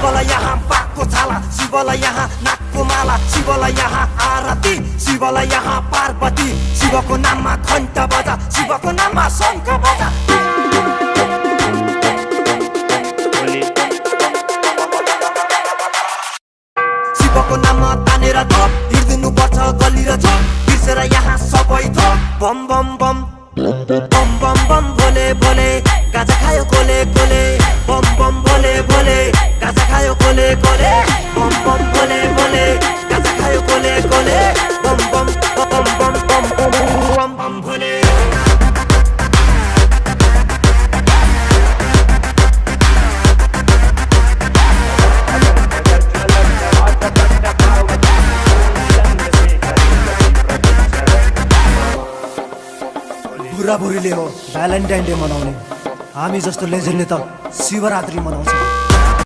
शिवलाई यहाँ पाको छाला, शिवलाई यहाँ नाकको माला, शिवलाई यहाँ आरती, शिवलाई यहाँ पार्वती, शिवको नाममा घण्ट बजा, शिवको नाममा शङ्ख बजा। शिवको नाममा तानेर थोक, हिँड्दिनु पर्छ गली र चोक, बिर्सेर यहाँ सबै थोक। बम बम बम बम बम बम भोले भोले, गाजा खायो कोले कोले, बम बम भोले भोले, गाजा खायो कोले कोले, बम बम भोले भोले, गाजा खायो कोले कोले, बम बम बम बम बम बम बम भोले। बुढाबुढीले हो भ्यालेन्टाइन डे मनाउने, हामी जस्तो लेजेन्डले त शिवरात्रि मनाउँछ।